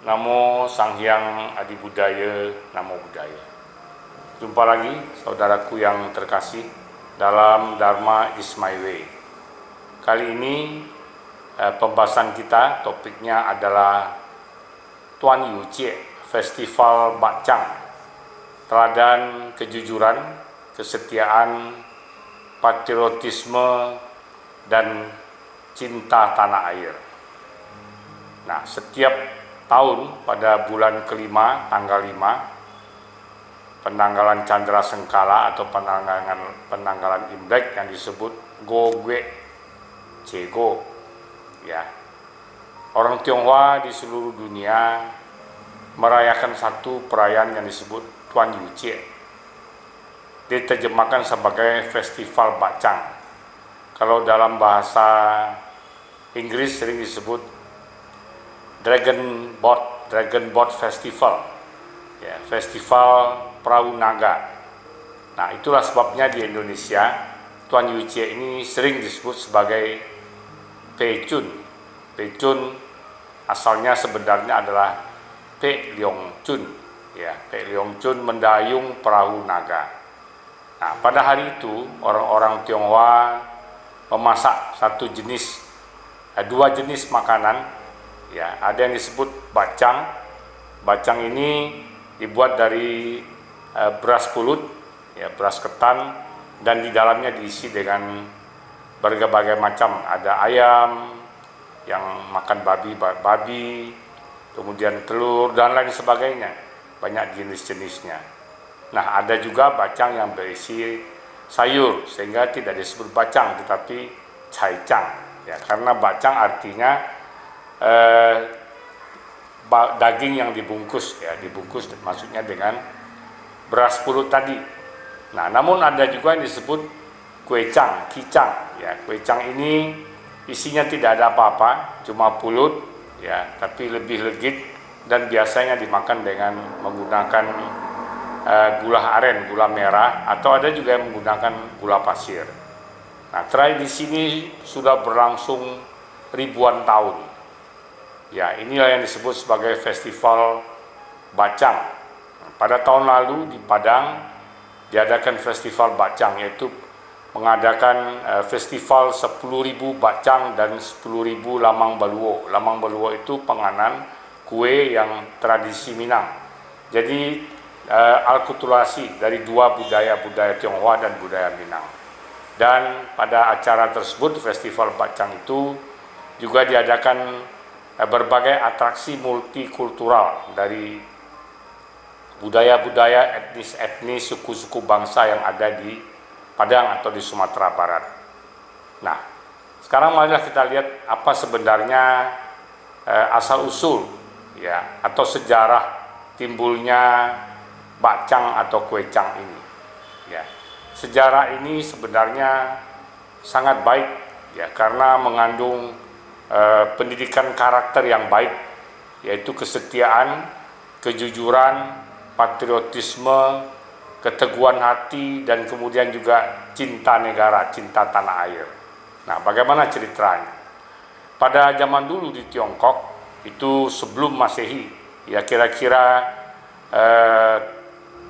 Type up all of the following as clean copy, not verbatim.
Namo Sang Hyang Adi Budaya, Namo Buddhaya. Jumpa lagi saudaraku yang terkasih dalam Dharma is my way. Kali ini pembahasan kita, topiknya adalah Tuan Yu Jie, Festival Bacang, teladan kejujuran, kesetiaan, patriotisme, dan cinta tanah air. Nah, setiap tahun pada bulan kelima, tanggal 5, penanggalan Chandra Sengkala atau penanggalan Imlek yang disebut Go Gwe Cego, ya. Orang Tionghoa di seluruh dunia merayakan satu perayaan yang disebut Tuan Yu Jie. Diterjemahkan sebagai Festival Bacang. Kalau dalam bahasa Inggris sering disebut Dragon Boat Festival, ya, Festival Perahu Naga. Nah, itulah sebabnya di Indonesia Tuan Yu Jie ini sering disebut sebagai Pecun. Pecun asalnya sebenarnya adalah Pe Leong Chun, ya, Pe Leong Chun mendayung perahu naga. Nah, pada hari itu orang-orang Tionghoa memasak dua jenis makanan. Ya, ada yang disebut bacang. Bacang ini dibuat dari beras pulut, ya, beras ketan, dan di dalamnya diisi dengan berbagai macam. Ada ayam yang makan babi, kemudian telur dan lain sebagainya. Banyak jenis-jenisnya. Nah, ada juga bacang yang berisi sayur, sehingga tidak disebut bacang tetapi caicang, ya, karena bacang artinya daging yang dibungkus, ya, dibungkus maksudnya dengan beras pulut tadi. Nah, namun ada juga yang disebut kicang, ya. Kicang ini isinya tidak ada apa-apa, cuma pulut, ya, tapi lebih legit dan biasanya dimakan dengan menggunakan gula aren, gula merah, atau ada juga yang menggunakan gula pasir. Nah, tradisi ini sudah berlangsung ribuan tahun. Ya, inilah yang disebut sebagai Festival Bacang. Pada tahun lalu di Padang diadakan Festival Bacang, yaitu mengadakan festival 10.000 bacang dan 10.000 lamang baluo. Lamang baluo itu penganan kue yang tradisi Minang. Jadi alkulturasi dari dua budaya Tionghoa dan budaya Minang. Dan pada acara tersebut, Festival Bacang itu juga diadakan berbagai atraksi multikultural dari budaya-budaya etnis-etnis, suku-suku bangsa yang ada di Padang atau di Sumatera Barat. Nah, sekarang marilah kita lihat apa sebenarnya asal-usul, ya, atau sejarah timbulnya bacang atau kuecang ini. Ya, sejarah ini sebenarnya sangat baik, ya, karena mengandung pendidikan karakter yang baik, yaitu kesetiaan, kejujuran, patriotisme, keteguhan hati, dan kemudian juga cinta negara, cinta tanah air. Nah, bagaimana ceritanya? Pada zaman dulu di Tiongkok, itu sebelum Masehi, ya, kira-kira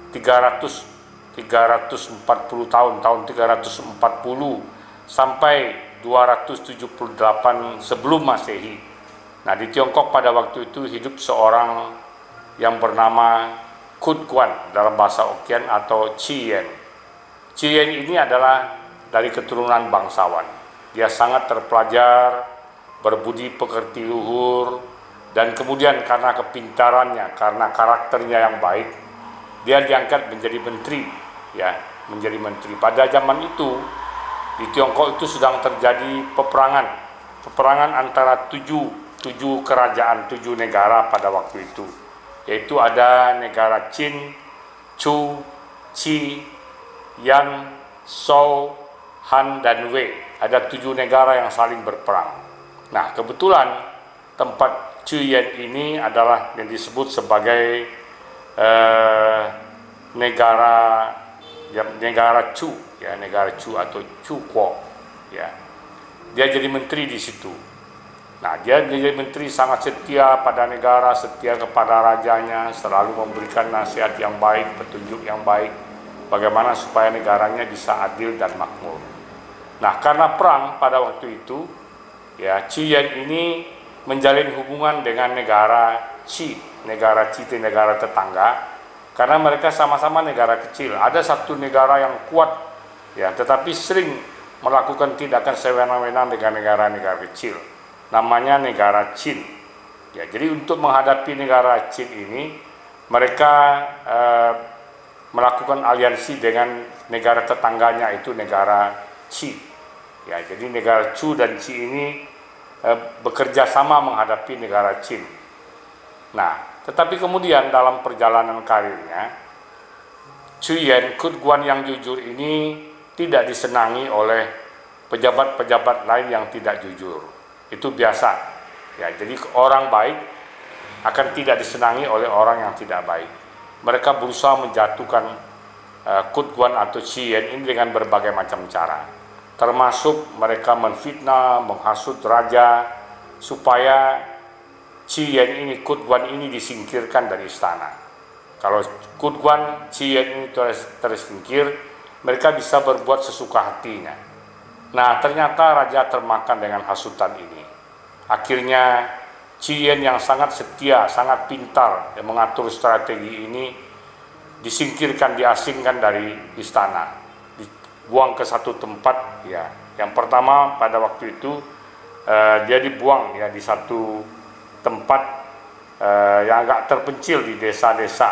340 tahun 340 sampai 278 sebelum Masehi. Nah, di Tiongkok pada waktu itu hidup seorang yang bernama Kut Guan dalam bahasa Hokkien atau Chien. Chien ini adalah dari keturunan bangsawan. Dia sangat terpelajar, berbudi pekerti luhur, dan kemudian karena kepintarannya, karena karakternya yang baik, dia diangkat menjadi menteri, ya, menjadi menteri. Pada zaman itu di Tiongkok itu sedang terjadi peperangan antara tujuh kerajaan, 7 negara pada waktu itu, yaitu ada negara Qin, Chu, Qi, Yan, Shou, Han, dan Wei. Ada 7 negara yang saling berperang. Nah, kebetulan tempat Chuyen ini adalah yang disebut sebagai negara Chu, ya, negara Chu atau Chu Kuo, ya. Dia jadi menteri di situ. Nah, dia jadi menteri sangat setia pada negara, setia kepada rajanya, selalu memberikan nasihat yang baik, petunjuk yang baik, bagaimana supaya negaranya bisa adil dan makmur. Nah, karena perang pada waktu itu, ya, Qian ini menjalin hubungan dengan negara Qi, negara tetangga, karena mereka sama-sama negara kecil. Ada satu negara yang kuat, ya, tetapi sering melakukan tindakan sewenang-wenang dengan negara-negara kecil. Namanya negara Qin. Ya, jadi untuk menghadapi negara Qin ini, mereka melakukan aliansi dengan negara tetangganya, itu negara Qi. Ya, jadi negara Chu dan Qi ini bekerja sama menghadapi negara Qin. Nah, tetapi kemudian dalam perjalanan karirnya, Chuyen Kutguan yang jujur ini tidak disenangi oleh pejabat-pejabat lain yang tidak jujur. Itu biasa, ya. Jadi orang baik akan tidak disenangi oleh orang yang tidak baik. Mereka berusaha menjatuhkan Kutguan atau Qian ini dengan berbagai macam cara, termasuk mereka menfitnah, menghasut raja supaya Qian ini, Kutguan ini disingkirkan dari istana. Kalau Kutguan, Qian ini tersingkir, mereka bisa berbuat sesuka hatinya. Nah, ternyata raja termakan dengan hasutan ini. Akhirnya Qian yang sangat setia, sangat pintar yang mengatur strategi ini disingkirkan, diasingkan dari istana, dibuang ke satu tempat. Ya, yang pertama pada waktu itu dia dibuang, ya, di satu tempat yang agak terpencil di desa-desa,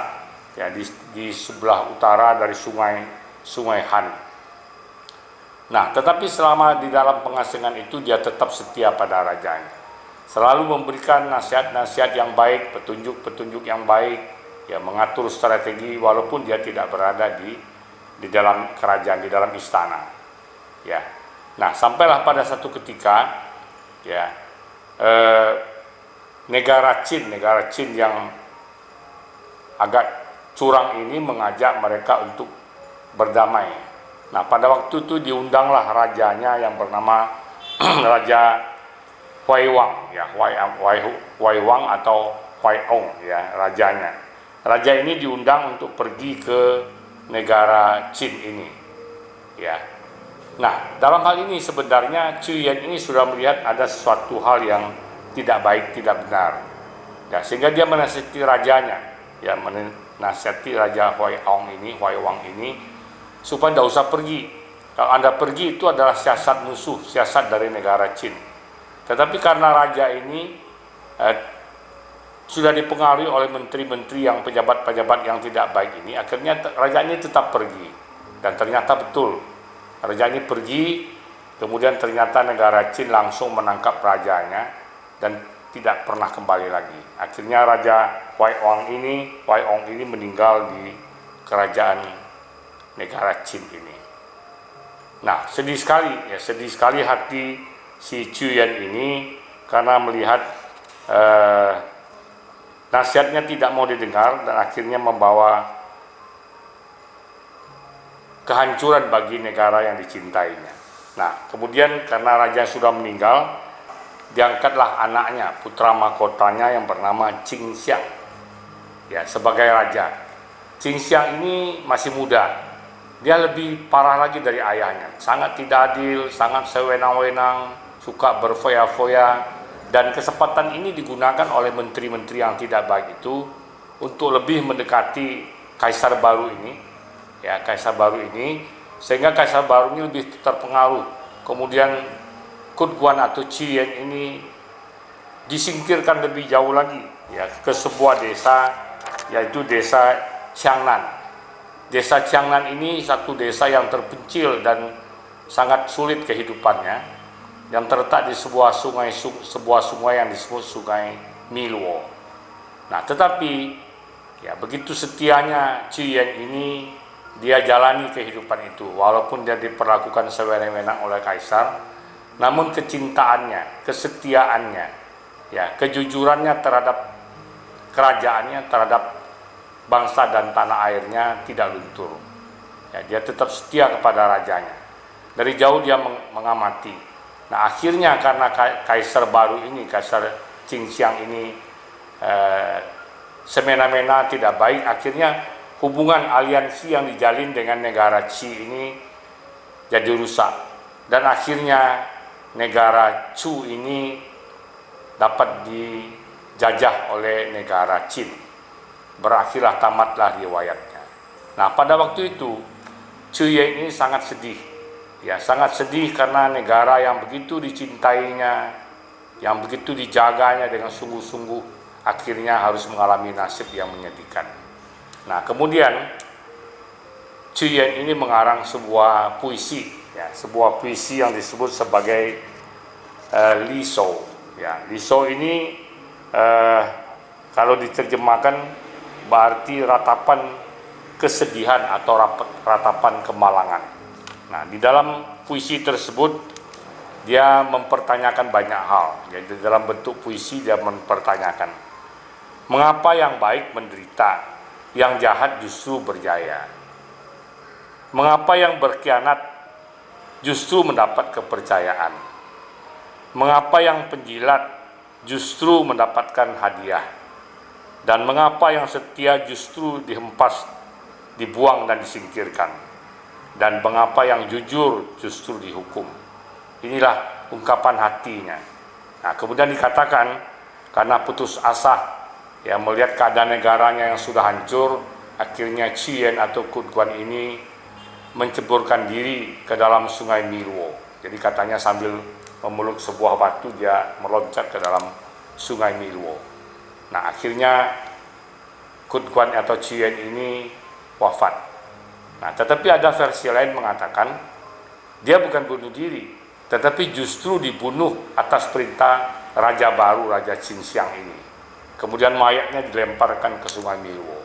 ya, di sebelah utara dari sungai Han. Nah, tetapi selama di dalam pengasingan itu dia tetap setia pada rajanya, selalu memberikan nasihat-nasihat yang baik, petunjuk-petunjuk yang baik, ya, mengatur strategi walaupun dia tidak berada di dalam kerajaan, di dalam istana, ya. Nah, sampailah pada satu ketika, ya, negara Qin yang agak curang ini mengajak mereka untuk berdamai. Nah, pada waktu itu diundanglah rajanya yang bernama Raja Huai Wang, ya, Huai Wang atau Huai Ong, ya, rajanya. Raja ini diundang untuk pergi ke negara Qin ini, ya. Nah, dalam hal ini sebenarnya Qian ini sudah melihat ada sesuatu hal yang tidak baik, tidak benar, ya, sehingga dia menasihati rajanya, ya, menasihati Raja Huai Wang ini supaya tidak usah pergi. Kalau Anda pergi itu adalah siasat musuh, siasat dari negara Qin. Tetapi karena raja ini sudah dipengaruhi oleh menteri-menteri yang pejabat-pejabat yang tidak baik ini, akhirnya raja ini tetap pergi. Dan ternyata betul, raja ini pergi, kemudian ternyata negara Qin langsung menangkap rajanya dan tidak pernah kembali lagi. Akhirnya Raja Huai Ong ini meninggal di kerajaan negara Qin ini. Nah, sedih sekali hati si Qian ini karena melihat nasihatnya tidak mau didengar dan akhirnya membawa kehancuran bagi negara yang dicintainya. Nah, kemudian karena raja sudah meninggal, diangkatlah anaknya, putra mahkotanya yang bernama Qin Xiang, ya, sebagai raja. Qin Xiang ini masih muda. Dia lebih parah lagi dari ayahnya, sangat tidak adil, sangat sewenang-wenang, suka berfoya-foya, dan kesempatan ini digunakan oleh menteri-menteri yang tidak baik itu untuk lebih mendekati kaisar baru ini, ya, sehingga kaisar baru ini lebih terpengaruh. Kemudian Kutguan atau Qian ini disingkirkan lebih jauh lagi, ya, ke sebuah desa, yaitu desa Qiangnan. Desa Qiangnan ini satu desa yang terpencil dan sangat sulit kehidupannya, yang terletak di sebuah sungai yang disebut Sungai Miluo. Nah, tetapi, ya, begitu setianya Qian ini, dia jalani kehidupan itu walaupun dia diperlakukan sewenang-wenang oleh kaisar, namun kecintaannya, kesetiaannya, ya, kejujurannya terhadap kerajaannya, terhadap bangsa dan tanah airnya tidak luntur. Ya, dia tetap setia kepada rajanya. Dari jauh dia mengamati Nah, akhirnya karena kaisar baru ini, kaisar Qingxiang ini semena-mena tidak baik, akhirnya hubungan aliansi yang dijalin dengan negara Qi ini jadi rusak. Dan akhirnya negara Chu ini dapat dijajah oleh negara Qin. Berakhirlah, tamatlah riwayatnya. Nah, pada waktu itu Zuye ini sangat sedih. Ya, sangat sedih karena negara yang begitu dicintainya, yang begitu dijaganya dengan sungguh-sungguh, akhirnya harus mengalami nasib yang menyedihkan. Nah, kemudian Zuye ini mengarang sebuah puisi, ya, sebuah puisi yang disebut sebagai Li Shou. Ya, Li Shou ini kalau diterjemahkan berarti ratapan kesedihan atau ratapan kemalangan. Nah, di dalam puisi tersebut dia mempertanyakan banyak hal. Jadi dalam bentuk puisi dia mempertanyakan, mengapa yang baik menderita, yang jahat justru berjaya? Mengapa yang berkhianat justru mendapat kepercayaan? Mengapa yang penjilat justru mendapatkan hadiah? Dan mengapa yang setia justru dihempas, dibuang dan disingkirkan? Dan mengapa yang jujur justru dihukum? Inilah ungkapan hatinya. Nah, kemudian dikatakan karena putus asa, ya, melihat keadaan negaranya yang sudah hancur, akhirnya Qian atau Kutuan ini menceburkan diri ke dalam sungai Miluo. Jadi katanya sambil memeluk sebuah batu dia meloncat ke dalam sungai Miluo. Nah, akhirnya Kutuan atau Qian ini wafat. Nah, tetapi ada versi lain mengatakan dia bukan bunuh diri, tetapi justru dibunuh atas perintah raja baru, Raja Qingxiang ini. Kemudian mayatnya dilemparkan ke sungai Miluo.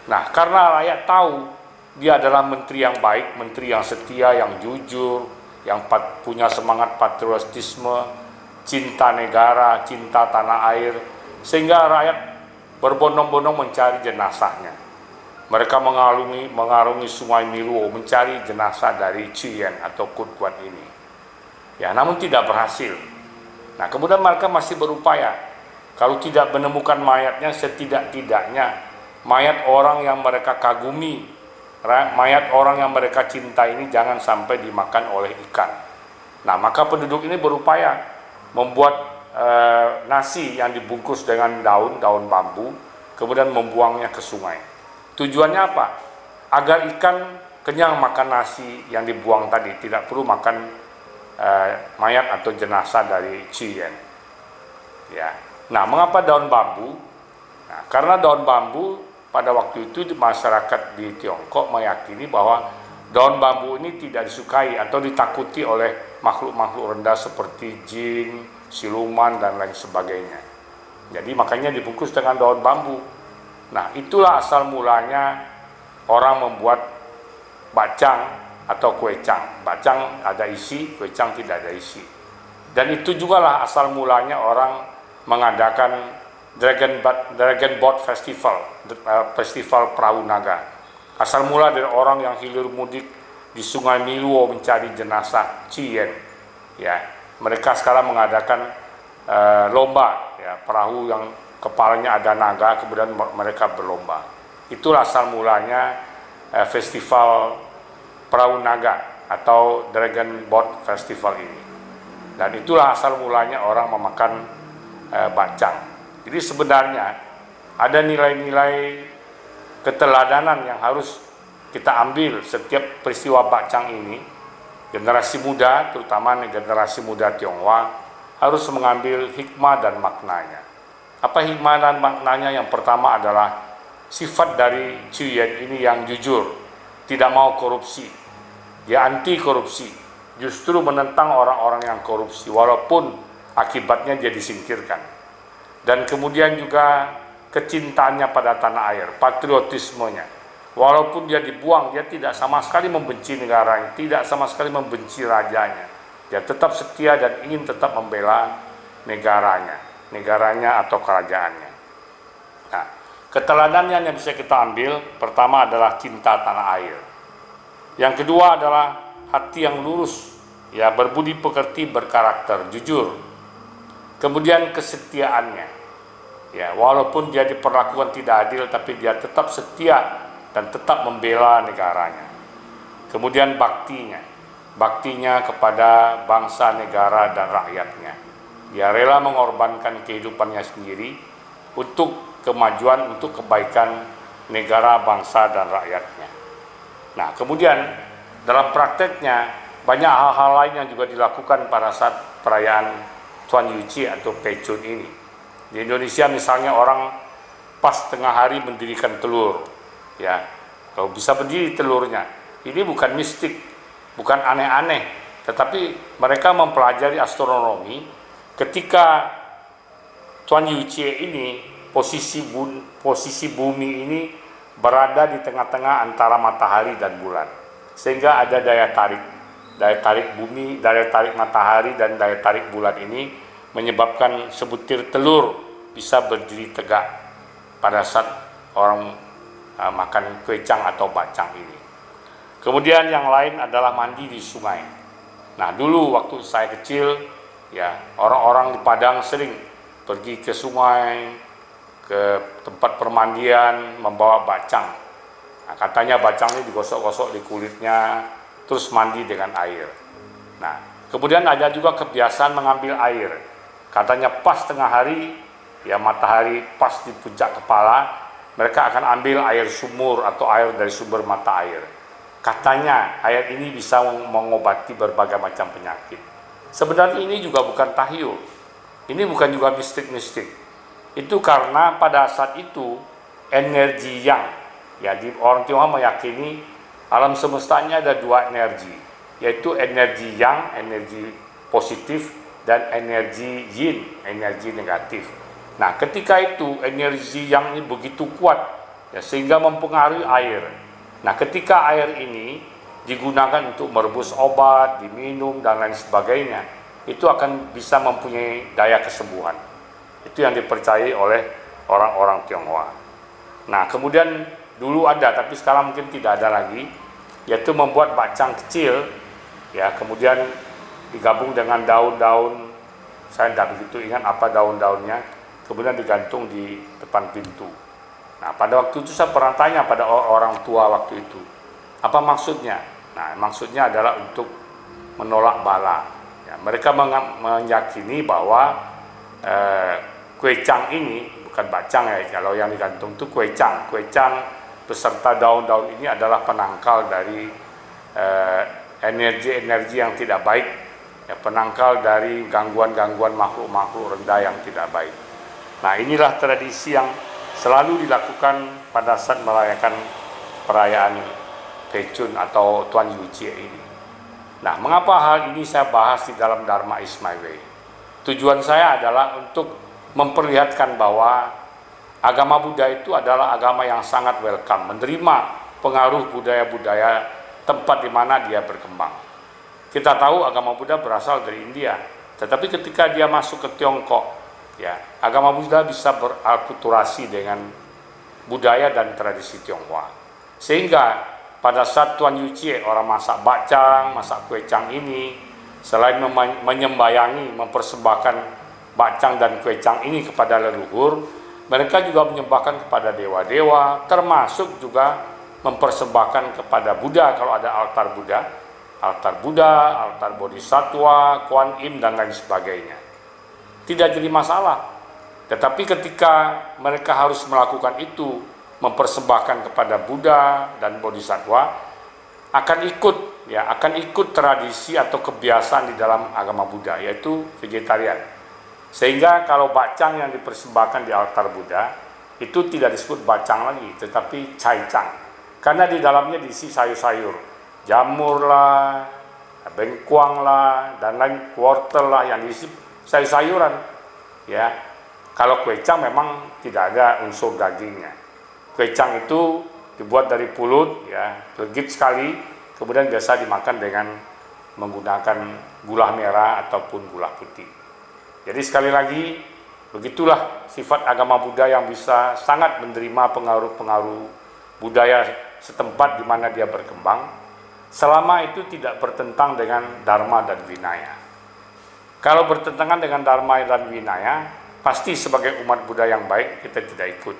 Nah, karena rakyat tahu dia adalah menteri yang baik, menteri yang setia, yang jujur, yang punya semangat patriotisme, cinta negara, cinta tanah air, sehingga rakyat berbondong-bondong mencari jenazahnya. Mereka mengarungi sungai Miluo mencari jenazah dari Qian atau Kutuan ini. Ya, namun tidak berhasil. Nah, kemudian mereka masih berupaya. Kalau tidak menemukan mayatnya, setidak-tidaknya mayat orang yang mereka kagumi, mayat orang yang mereka cinta ini jangan sampai dimakan oleh ikan. Nah, maka penduduk ini berupaya membuat nasi yang dibungkus dengan daun bambu, kemudian membuangnya ke sungai. Tujuannya apa? Agar ikan kenyang makan nasi yang dibuang tadi, tidak perlu makan mayat atau jenazah dari Qian. Ya. Nah, mengapa daun bambu? Nah, karena daun bambu pada waktu itu di masyarakat di Tiongkok meyakini bahwa daun bambu ini tidak disukai atau ditakuti oleh makhluk-makhluk rendah seperti jin, siluman, dan lain sebagainya. Jadi makanya dibungkus dengan daun bambu. Nah, itulah asal mulanya orang membuat bacang atau kue cang. Bacang ada isi, kue cang tidak ada isi. Dan itu juga lah asal mulanya orang mengadakan Dragon Boat Festival, festival perahu naga. Asal mula dari orang yang hilir mudik di sungai Miluo mencari jenazah Qian. Ya, mereka sekarang mengadakan lomba, ya, perahu yang kepalanya ada naga, kemudian mereka berlomba. Itulah asal mulanya festival perahu naga atau Dragon Boat Festival ini. Dan itulah asal mulanya orang memakan bacang. Jadi sebenarnya ada nilai-nilai keteladanan yang harus kita ambil setiap peristiwa bacang ini. Generasi muda, terutama generasi muda Tionghoa, harus mengambil hikmah dan maknanya. Apa hikmah dan maknanya? Yang pertama adalah sifat dari Qian ini yang jujur, tidak mau korupsi. Dia anti korupsi, justru menentang orang-orang yang korupsi walaupun akibatnya dia disingkirkan. Dan kemudian juga kecintaannya pada tanah air, patriotismenya. Walaupun dia dibuang, dia tidak sama sekali membenci negaranya, tidak sama sekali membenci rajanya. Dia tetap setia dan ingin tetap membela negaranya atau kerajaannya. Nah, keteladanan yang bisa kita ambil pertama adalah cinta tanah air. Yang kedua adalah hati yang lurus, ya berbudi pekerti, berkarakter, jujur. Kemudian kesetiaannya, ya walaupun dia diperlakukan tidak adil, tapi dia tetap setia dan tetap membela negaranya. Kemudian baktinya kepada bangsa, negara, dan rakyatnya. Dia rela mengorbankan kehidupannya sendiri untuk kemajuan, untuk kebaikan negara, bangsa, dan rakyatnya. Nah, kemudian dalam prakteknya banyak hal-hal lain yang juga dilakukan pada saat perayaan Tuan Yuci atau Pecun ini. Di Indonesia misalnya orang pas tengah hari mendirikan telur, ya kalau bisa berdiri telurnya. Ini bukan mistik, bukan aneh-aneh, tetapi mereka mempelajari astronomi. Ketika Tuan Yuci ini posisi bumi ini berada di tengah-tengah antara matahari dan bulan, sehingga ada daya tarik bumi, daya tarik matahari, dan daya tarik bulan ini menyebabkan sebutir telur bisa berdiri tegak pada saat orang makan kuecang atau bacang ini. Kemudian yang lain adalah mandi di sungai. Nah, dulu waktu saya kecil, ya orang-orang di Padang sering pergi ke sungai, ke tempat permandian membawa bacang. Nah, katanya bacangnya digosok-gosok di kulitnya, terus mandi dengan air. Nah, kemudian ada juga kebiasaan mengambil air. Katanya pas tengah hari, ya matahari pas di puncak kepala, mereka akan ambil air sumur atau air dari sumber mata air. Katanya air ini bisa mengobati berbagai macam penyakit. Sebenarnya ini juga bukan tahyul. Ini bukan juga mistik-mistik. Itu karena pada saat itu energi yang, ya orang Tionghoa meyakini alam semestanya ada dua energi, yaitu energi yang, energi positif, dan energi yin, energi negatif. Nah, ketika itu energi yang ini begitu kuat, ya, sehingga mempengaruhi air. Nah, ketika air ini digunakan untuk merebus obat, diminum, dan lain sebagainya, itu akan bisa mempunyai daya kesembuhan. Itu yang dipercayai oleh orang-orang Tionghoa. Nah, kemudian dulu ada, tapi sekarang mungkin tidak ada lagi, yaitu membuat bacang kecil, ya, kemudian digabung dengan daun-daun, saya tidak begitu ingat apa daun-daunnya, kemudian digantung di depan pintu. Nah, pada waktu itu saya pernah tanya pada orang tua waktu itu, apa maksudnya? Nah, maksudnya adalah untuk menolak bala. Ya, mereka meyakini bahwa kuecang ini, bukan bacang ya, kalau yang digantung itu kuecang beserta daun-daun ini adalah penangkal dari energi-energi yang tidak baik, ya, penangkal dari gangguan-gangguan makhluk-makhluk rendah yang tidak baik. Nah, inilah tradisi yang selalu dilakukan pada saat merayakan perayaan Pecun atau Tuan Yuci ini. Nah, mengapa hal ini saya bahas di dalam Dharma is my way? Tujuan saya adalah untuk memperlihatkan bahwa agama Buddha itu adalah agama yang sangat welcome, menerima pengaruh budaya-budaya tempat di mana dia berkembang. Kita tahu agama Buddha berasal dari India, tetapi ketika dia masuk ke Tiongkok, ya, agama Buddha bisa beralkulturasi dengan budaya dan tradisi Tionghoa. Sehingga pada saat Tuan Yuci, orang masak bacang, masak kuecang ini, selain menyembayangi, mempersembahkan bacang dan kuecang ini kepada leluhur, mereka juga menyembahkan kepada dewa-dewa, termasuk juga mempersembahkan kepada Buddha kalau ada altar Buddha, altar Bodhisattva, Kuan Im, dan lain sebagainya. Tidak jadi masalah. Tetapi ketika mereka harus melakukan itu, mempersembahkan kepada Buddha dan Bodhisattva, akan ikut tradisi atau kebiasaan di dalam agama Buddha, yaitu vegetarian. Sehingga kalau bacang yang dipersembahkan di altar Buddha itu tidak disebut bacang lagi, tetapi caicang, karena di dalamnya diisi sayur-sayur, jamur lah, bengkuang lah, dan lain, wortel lah, yang diisi sayur-sayuran. Ya, kalau kuecang memang tidak ada unsur dagingnya. Kuecang itu dibuat dari pulut, ya, legit sekali, kemudian biasa dimakan dengan menggunakan gula merah ataupun gula putih. Jadi sekali lagi, begitulah sifat agama Buddha yang bisa sangat menerima pengaruh-pengaruh budaya setempat di mana dia berkembang. selama itu tidak bertentangan dengan Dharma dan Vinaya. Kalau bertentangan dengan Dharma dan Vinaya, pasti sebagai umat Buddha yang baik kita tidak ikut.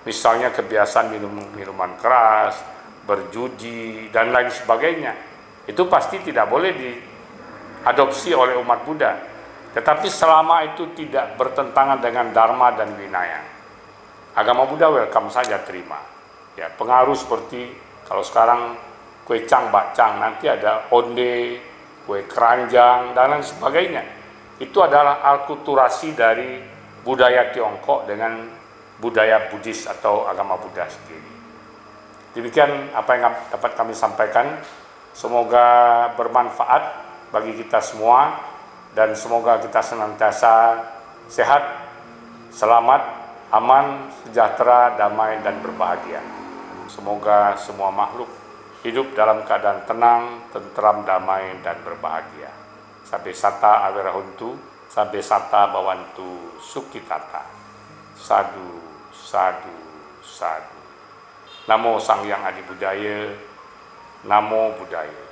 Misalnya kebiasaan minum minuman keras, berjudi, dan lain sebagainya. Itu pasti tidak boleh diadopsi oleh umat Buddha. Tetapi selama itu tidak bertentangan dengan Dharma dan Vinaya, agama Buddha welcome saja terima. Ya, pengaruh seperti kalau sekarang kue cang bakcang, nanti ada onde, kue keranjang, dan lain sebagainya. Itu adalah alkulturasi dari budaya Tiongkok dengan budaya Buddhis atau agama Buddha sendiri. Demikian apa yang dapat kami sampaikan. Semoga bermanfaat bagi kita semua dan semoga kita senantiasa sehat, selamat, aman, sejahtera, damai, dan berbahagia. Semoga semua makhluk hidup dalam keadaan tenang, tentram, damai, dan berbahagia. Sabbe sata awirahuntu, sabbe sata bawantu sukitata. Sadu, sadu, sadu. Namo Sang Hyang Adi Budaya, Namo Buddhaya.